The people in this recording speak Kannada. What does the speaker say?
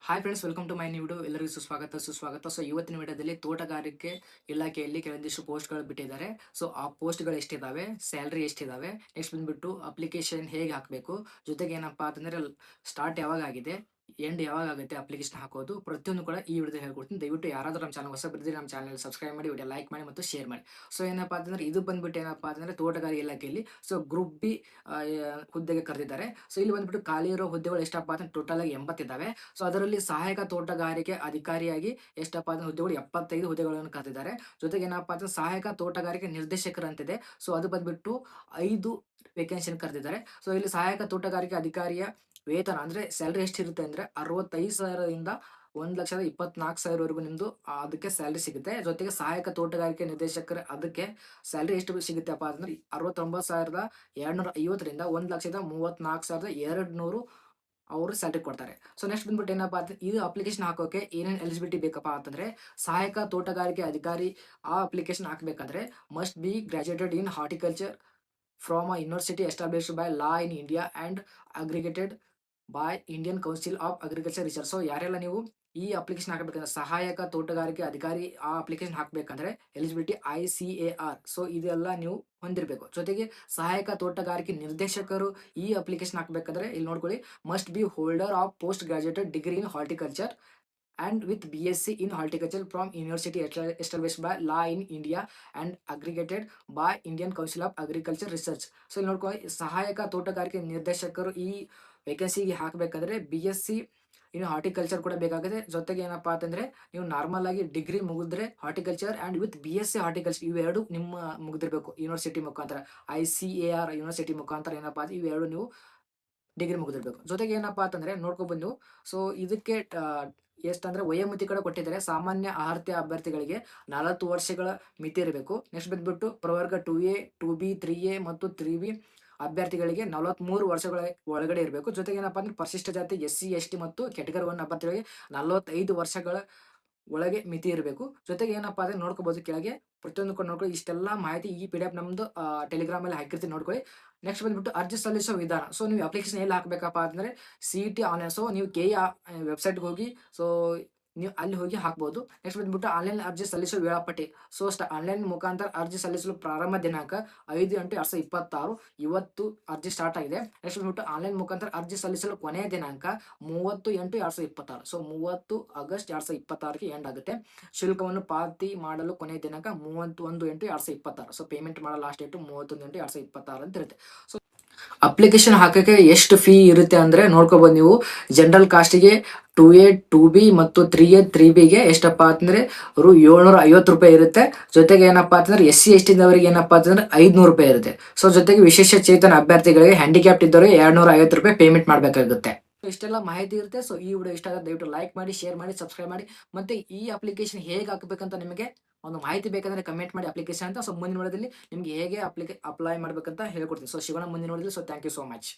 Hi friends, welcome to my new video. ಎಲ್ಲರಿಗೂ ಸುಸ್ವಾಗತ. ಸೊ ಇವತ್ತಿನ ವಿಡಿಯೋದಲ್ಲಿ ತೋಟಗಾರಿಕೆ ಇಲಾಖೆಯಲ್ಲಿ ಕೆಲವೊಂದಿಷ್ಟು ಪೋಸ್ಟ್ಗಳು ಬಿಟ್ಟಿದ್ದಾರೆ. ಸೊ ಆ ಪೋಸ್ಟ್ಗಳು ಎಷ್ಟಿದಾವೆ, ಸ್ಯಾಲ್ರಿ ಎಷ್ಟಿದಾವೆ, ನೆಕ್ಸ್ಟ್ ಬಂದ್ಬಿಟ್ಟು ಅಪ್ಲಿಕೇಶನ್ ಹೇಗೆ ಹಾಕಬೇಕು, ಜೊತೆಗೆ ಏನಪ್ಪಾ ಅಂತಂದ್ರೆ ಸ್ಟಾರ್ಟ್ ಯಾವಾಗ ಆಗಿದೆ, ಎಂಡ್ ಯಾವಾಗ ಆಗುತ್ತೆ ಅಪ್ಲಿಕೇಶನ್ ಹಾಕೋದು, ಪ್ರತಿಯೊಂದು ಕೂಡ ಈ ವಿಡಿಯೋದಲ್ಲಿ ಹೇಳ್ಕೊಡ್ತೀನಿ. ದಯವಿಟ್ಟು ಯಾರಾದರೂ ನಮ್ಮ ಚಾನಲ್ ಹೊಸ ಬಂದಿದ್ರೆ ನಮ್ಮ ಚಾನಲ್ ಸಬ್ಸ್ಕ್ರೈಬ್ ಮಾಡಿ, ವಿಡಿಯೋ ಲೈಕ್ ಮಾಡಿ ಮತ್ತು ಶೇರ್ ಮಾಡಿ. ಸೊ ಏನಪ್ಪಾ ಅಂತಂದ್ರೆ ಇದು ಬಂದ್ಬಿಟ್ಟು ಏನಪ್ಪಾ ಅಂತಂದ್ರೆ ತೋಟಗಾರಿಕೆ ಇಲಾಖೆಯಲ್ಲಿ ಸೊ ಗ್ರೂಪ್ ಬಿ ಹುದ್ದೆಗೆ ಕರೆದಿದ್ದಾರೆ. ಸೊ ಇಲ್ಲಿ ಬಂದ್ಬಿಟ್ಟು ಖಾಲಿ ಇರೋ ಹುದ್ದೆಗಳು ಎಷ್ಟಪ್ಪ ಅಂತಂದ್ರೆ ಟೋಟಲ್ ಆಗಿ 80 ಇದಾವೆ. ಸೊ ಅದರಲ್ಲಿ ಸಹಾಯಕ ತೋಟಗಾರಿಕೆ ಅಧಿಕಾರಿಯಾಗಿ ಎಷ್ಟಪ್ಪ ಅಂದ್ರೆ ಹುದ್ದೆಗಳು 75 ಹುದ್ದೆಗಳನ್ನು ಕರೆದಿದ್ದಾರೆ. ಜೊತೆಗೆ ಏನಪ್ಪಾ ಅಂತಂದ್ರೆ ಸಹಾಯಕ ತೋಟಗಾರಿಕೆ ನಿರ್ದೇಶಕರು ಅಂತಿದೆ. ಸೊ ಅದು ಬಂದ್ಬಿಟ್ಟು 5 ವೇಕೆನ್ಸಿ ಕರೆದಿದ್ದಾರೆ. ಸೊ ಇಲ್ಲಿ ಸಹಾಯಕ ತೋಟಗಾರಿಕೆ ಅಧಿಕಾರಿಯ ವೇತನ ಅಂದ್ರೆ ಸ್ಯಾಲ್ರಿ ಎಷ್ಟಿರುತ್ತೆ ಅಂದ್ರೆ 65,000ದಿಂದ 1,24,000ವರೆಗೂ ನಿಮ್ದು ಅದಕ್ಕೆ ಸ್ಯಾಲ್ರಿ ಸಿಗುತ್ತೆ. ಜೊತೆಗೆ ಸಹಾಯಕ ತೋಟಗಾರಿಕೆ ನಿರ್ದೇಶಕರ ಅದಕ್ಕೆ ಸ್ಯಾಲ್ರಿ ಎಷ್ಟು ಸಿಗುತ್ತೆಪ್ಪ ಅಂದ್ರೆ 69,250ರಿಂದ 1,34,200 ಅವರು ಸ್ಯಾಲ್ರಿ ಕೊಡ್ತಾರೆ. ಸೊ ನೆಕ್ಸ್ಟ್ ಬಂದ್ಬಿಟ್ಟು ಏನಪ್ಪಾ ಅಂತ ಇದು ಅಪ್ಲಿಕೇಶನ್ ಹಾಕೋಕೆ ಏನೇನು ಎಲಿಜಿಬಿಲಿಟಿ ಬೇಕಪ್ಪ ಅಂತಂದ್ರೆ ಸಹಾಯಕ ತೋಟಗಾರಿಕೆ ಅಧಿಕಾರಿ ಆ ಅಪ್ಲಿಕೇಶನ್ ಹಾಕಬೇಕಂದ್ರೆ must be graduated in horticulture from a university established by law in India and aggregated by Indian Council of Agriculture Research. So ಯಾರೆಲ್ಲ ನೀವು ಈ ಅಪ್ಲಿಕೇಶನ್ ಹಾಕಬೇಕಂದ್ರೆ ಸಹಾಯಕ ತೋಟಗಾರಿಕೆ ಅಧಿಕಾರಿ ಆ ಅಪ್ಲಿಕೇಶನ್ ಹಾಕಬೇಕಂದ್ರೆ ಎಲಿಜಿಬಿಲಿಟಿ ICAR. ಸೊ ಇದೆಲ್ಲ ನೀವು ಹೊಂದಿರಬೇಕು. ಜೊತೆಗೆ ಸಹಾಯಕ ತೋಟಗಾರಿಕೆ ನಿರ್ದೇಶಕರು ಈ ಅಪ್ಲಿಕೇಶನ್ ಹಾಕಬೇಕಂದ್ರೆ ಇಲ್ಲಿ ನೋಡ್ಕೊಳ್ಳಿ, must be holder of post graduated degree in horticulture and with BSc in horticulture from university established by law in India and aggregated by Indian Council of Agriculture Research. So ಇಲ್ಲಿ ನೋಡ್ಕೊಳ್ಳಿ, ಸಹಾಯಕ ತೋಟಗಾರಿಕೆ ನಿರ್ದೇಶಕರು ಈ ವೇಕೆನ್ಸಿಗೆ ಹಾಕಬೇಕಂದ್ರೆ BSc ಇನ್ನು ಹಾರ್ಟಿಕಲ್ಚರ್ ಕೂಡ ಬೇಕಾಗುತ್ತೆ. ಜೊತೆಗೆ ಏನಪ್ಪಾ ಅಂತಂದ್ರೆ ನೀವು ನಾರ್ಮಲ್ ಆಗಿ ಡಿಗ್ರಿ ಮುಗಿದ್ರೆ horticulture and with BSc horticulture ಇವೆರಡು ನಿಮ್ಮ ಮುಗಿದಿರ್ಬೇಕು ಯೂನಿವರ್ಸಿಟಿ ಮುಖಾಂತರ. ICAR ಯೂನಿವರ್ಸಿಟಿ ಮುಖಾಂತರ ಏನಪ್ಪಾ ಇವೆರಡು ನೀವು ಡಿಗ್ರಿ ಮುಗಿದಿರ್ಬೇಕು. ಜೊತೆಗೆ ಏನಪ್ಪಾ ಅಂತಂದ್ರೆ ನೋಡ್ಕೊಬಂದು ಸೊ ಇದಕ್ಕೆ ಎಷ್ಟಂದ್ರೆ ವಯೋಮಿತಿ ಕೂಡ ಕೊಟ್ಟಿದ್ದಾರೆ. ಸಾಮಾನ್ಯ ಅರ್ಹತೆ ಅಭ್ಯರ್ಥಿಗಳಿಗೆ 40 ವರ್ಷಗಳ ಮಿತಿ ಇರಬೇಕು. ನೆಕ್ಸ್ಟ್ ಬಂದ್ಬಿಟ್ಟು ಪ್ರವರ್ಗ 2A 2B 3A ಮತ್ತು 3B ಅಭ್ಯರ್ಥಿಗಳಿಗೆ 43 ವರ್ಷಗಳ ಒಳಗಡೆ ಇರಬೇಕು. ಜೊತೆಗೆ ಏನಪ್ಪಾ ಅಂದ್ರೆ ಪರಿಶಿಷ್ಟ ಜಾತಿ SC ST ಮತ್ತು ಕೆಟಗರಿ 1 ಅಭ್ಯರ್ಥಿಗಳಿಗೆ 45 ವರ್ಷಗಳ ಒಳಗೆ ಮಿತಿ ಇರಬೇಕು. ಜೊತೆಗೆ ಏನಪ್ಪಾ ಅಂದ್ರೆ ನೋಡ್ಕೋಬಹುದು ಕೆಳಗೆ ಪ್ರತಿಯೊಂದು ಕೂಡ ನೋಡ್ಕೊಳ್ಳಿ. ಇಷ್ಟೆಲ್ಲ ಮಾಹಿತಿ ಈ PDF ನಮ್ದು ಟೆಲಿಗ್ರಾಮ್ ಅಲ್ಲಿ ಹಾಕಿರ್ತೀನಿ, ನೋಡ್ಕೊಳ್ಳಿ. ನೆಕ್ಸ್ಟ್ ಬಂದ್ಬಿಟ್ಟು ಅರ್ಜಿ ಸಲ್ಲಿಸೋ ವಿಧಾನ. ಸೊ ನೀವು ಅಪ್ಲಿಕೇಶನ್ ಎಲ್ಲಿ ಹಾಕ್ಬೇಕಪ್ಪ ಅಂದ್ರೆ CET ಆನ್ಲೈನ್. ಸೊ ನೀವು KE ವೆಬ್ಸೈಟ್ಗೆ ಹೋಗಿ ಸೊ ನೀವು ಅಲ್ಲಿ ಹೋಗಿ ಹಾಕ್ಬೋದು. ನೆಕ್ಸ್ಟ್ ಬಂದ್ಬಿಟ್ಟು ಆನ್ಲೈನ್ ಅರ್ಜಿ ಸಲ್ಲಿಸೋ ವೇಳಾಪಟ್ಟಿ. ಸೊ ಆನ್ಲೈನ್ ಮುಖಾಂತರ ಅರ್ಜಿ ಸಲ್ಲಿಸಲು ಪ್ರಾರಂಭ ದಿನಾಂಕ 5/8/2026. ಇವತ್ತು ಅರ್ಜಿ ಸ್ಟಾರ್ಟ್ ಆಗಿದೆ. ನೆಕ್ಸ್ಟ್ ಬಂದ್ಬಿಟ್ಟು ಆನ್ಲೈನ್ ಮುಖಾಂತರ ಅರ್ಜಿ ಸಲ್ಲಿಸಲು ಕೊನೆಯ ದಿನಾಂಕ 30/8/2026. ಸೊ 30 ಆಗಸ್ಟ್ 2026ಗೆ ಎಂಡ್ ಆಗುತ್ತೆ. ಶುಲ್ಕವನ್ನು ಪಾವತಿ ಮಾಡಲು ಕೊನೆಯ ದಿನಾಂಕ 31/8/2026. ಸೊ ಪೇಮೆಂಟ್ ಮಾಡೋ ಲಾಸ್ಟ್ ಡೇಟ್ 31/8/2026 ಅಂತ ಇರುತ್ತೆ. ಸೊ ಅಪ್ಲಿಕೇಶನ್ ಹಾಕಕ್ಕೆ ಎಷ್ಟು ಫೀ ಇರುತ್ತೆ ಅಂದ್ರೆ ನೋಡ್ಕೋಬಹುದು ನೀವು. ಜನರಲ್ ಕಾಸ್ಟಿಗೆ 2A 2B ಮತ್ತು 3A 3Bಗೆ ಎಷ್ಟಪ್ಪ ಅಂತಂದ್ರೆ ₹750 ಇರುತ್ತೆ. ಜೊತೆಗೆ ಏನಪ್ಪಾ ಅಂತಂದ್ರೆ SC ST ದವರಿಗೆ ಏನಪ್ಪಾ ಅಂತಂದ್ರೆ ₹500 ಇರುತ್ತೆ. ಸೊ ಜೊತೆಗೆ ವಿಶೇಷ ಚೇತನ ಅಭ್ಯರ್ಥಿಗಳಿಗೆ ಹ್ಯಾಂಡಿಕ್ಯಾಪ್ಟ್ ಇದ್ದವರಿಗೆ ₹250 ಪೇಮೆಂಟ್ ಮಾಡಬೇಕಾಗುತ್ತೆ. ಇಷ್ಟೆಲ್ಲ ಮಾಹಿತಿ ಇರುತ್ತೆ. ಸೊ ಈ ವಿಡಿಯೋ ಇಷ್ಟ ಆಗುತ್ತೆ ದಯವಿಟ್ಟು ಲೈಕ್ ಮಾಡಿ, ಶೇರ್ ಮಾಡಿ, ಸಬ್ಸ್ಕ್ರೈಬ್ ಮಾಡಿ. ಮತ್ತೆ ಈ ಅಪ್ಲಿಕೇಶನ್ ಹೇಗೆ ಹಾಕಬೇಕಂತ ನಿಮಗೆ ಒಂದು ಮಾಹಿತಿ ಬೇಕಂದ್ರೆ ಕಮೆಂಟ್ ಮಾಡಿ ಅಪ್ಲಿಕೇಶನ್ ಅಂತ. ಸೊ ಮುಂದಿನ ವಿಡಿಯೋದಲ್ಲಿ ನಿಮ್ಗೆ ಹೇಗೆ ಅಪ್ಲೈ ಮಾಡ್ಬೇಕಂತ ಹೇಳ್ಕೊಡ್ತೀನಿ. ಸೊ ಸಿಗೋಣ ಮುಂದಿನ ವಿಡಿಯೋದಲ್ಲಿ. So thank you so much.